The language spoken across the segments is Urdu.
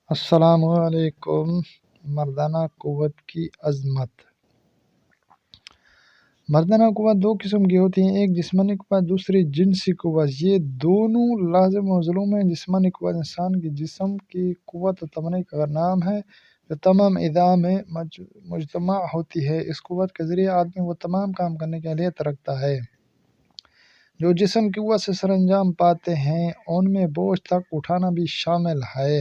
السلام علیکم۔ مردانہ قوت کی عظمت۔ مردانہ قوت دو قسم کی ہوتی ہیں، ایک جسمانی قوت، دوسری جنسی قوت۔ یہ دونوں لازم و ملزوم ہیں۔ جسمانی قوت انسان کے جسم کی قوت و توانائی کا نام ہے جو تمام اعضاء میں مجتمع ہوتی ہے۔ اس قوت کے ذریعے آدمی وہ تمام کام کرنے کی اہلیت رکھتا ہے جو جسم کی قوت سے سر انجام پاتے ہیں، ان میں بوجھ تک اٹھانا بھی شامل ہے۔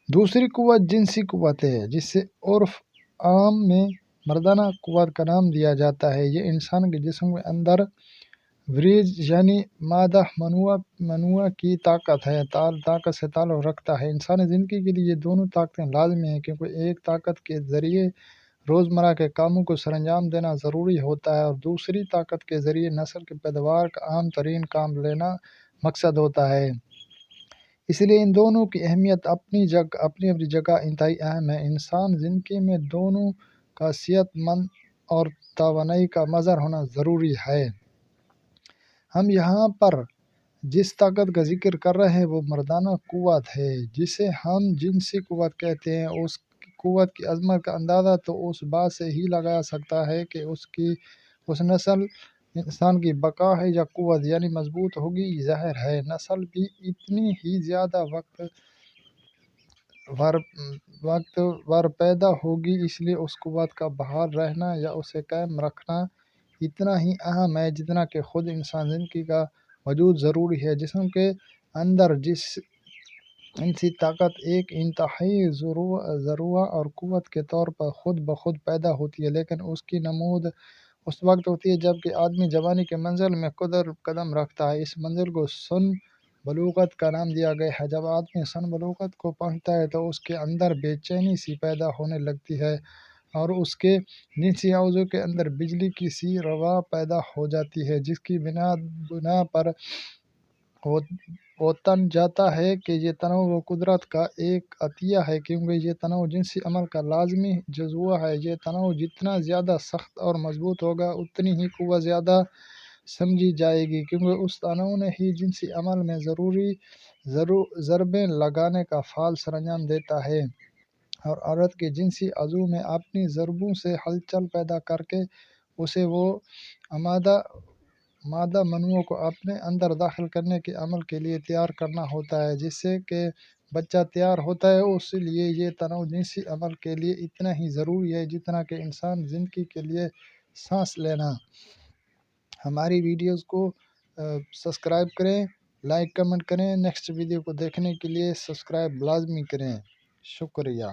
دوسری قوت جنسی قوت ہے، جسے عرف عام میں مردانہ قوت کا نام دیا جاتا ہے۔ یہ انسان کے جسم کے اندر وریج یعنی مادہ منوع کی طاقت سے تعلق رکھتا ہے۔ انسانی زندگی کے لیے یہ دونوں طاقتیں لازمی ہیں، کیونکہ ایک طاقت کے ذریعے روزمرہ کے کاموں کو سر انجام دینا ضروری ہوتا ہے اور دوسری طاقت کے ذریعے نسل کی پیداوار کا عام ترین کام لینا مقصد ہوتا ہے۔ اس لیے ان دونوں کی اہمیت اپنی جگہ انتہائی اہم ہے۔ انسان زندگی میں دونوں کا صحت مند اور توانائی کا مظہر ہونا ضروری ہے۔ ہم یہاں پر جس طاقت کا ذکر کر رہے ہیں وہ مردانہ قوت ہے، جسے ہم جنسی قوت کہتے ہیں۔ اس قوت کی عظمت کا اندازہ تو اس بات سے ہی لگا سکتا ہے کہ اس نسل انسان کی بقا ہے یا قوت یعنی مضبوط ہوگی۔ ظاہر ہے نسل بھی اتنی ہی زیادہ وقت ور پیدا ہوگی، اس لیے اس قوت کا بحال رہنا یا اسے قائم رکھنا اتنا ہی اہم ہے جتنا کہ خود انسان زندگی کا وجود ضروری ہے۔ جسم کے اندر جنسی طاقت ایک انتہائی ذریعہ اور قوت کے طور پر خود بخود پیدا ہوتی ہے، لیکن اس کی نمود اس وقت ہوتی ہے جب کہ آدمی جوانی کے منزل میں قدم رکھتا ہے۔ اس منزل کو سن بلوغت کا نام دیا گیا ہے۔ جب آدمی سن بلوغت کو پہنچتا ہے تو اس کے اندر بے چینی سی پیدا ہونے لگتی ہے اور اس کے جنسی اعضاء کے اندر بجلی کی سی روا پیدا ہو جاتی ہے، جس کی بنا پر وہ تن جاتا ہے کہ یہ تنوع قدرت کا ایک عطیہ ہے، کیونکہ یہ تنوع جنسی عمل کا لازمی جزو ہے۔ یہ تنوع جتنا زیادہ سخت اور مضبوط ہوگا اتنی ہی قوت زیادہ سمجھی جائے گی، کیونکہ اس تنوع ہی جنسی عمل میں ضروری ضربیں لگانے کا فعال سر انجام دیتا ہے اور عورت کے جنسی عضو میں اپنی ضربوں سے ہلچل پیدا کر کے اسے وہ مادہ منوع کو اپنے اندر داخل کرنے کے عمل کے لیے تیار کرنا ہوتا ہے، جس سے کہ بچہ تیار ہوتا ہے۔ اس لیے یہ تنوع جنسی عمل کے لیے اتنا ہی ضروری ہے جتنا کہ انسان زندگی کے لیے سانس لینا۔ ہماری ویڈیوز کو سبسکرائب کریں، لائک کمنٹ کریں۔ نیکسٹ ویڈیو کو دیکھنے کے لیے سبسکرائب لازمی کریں۔ شکریہ۔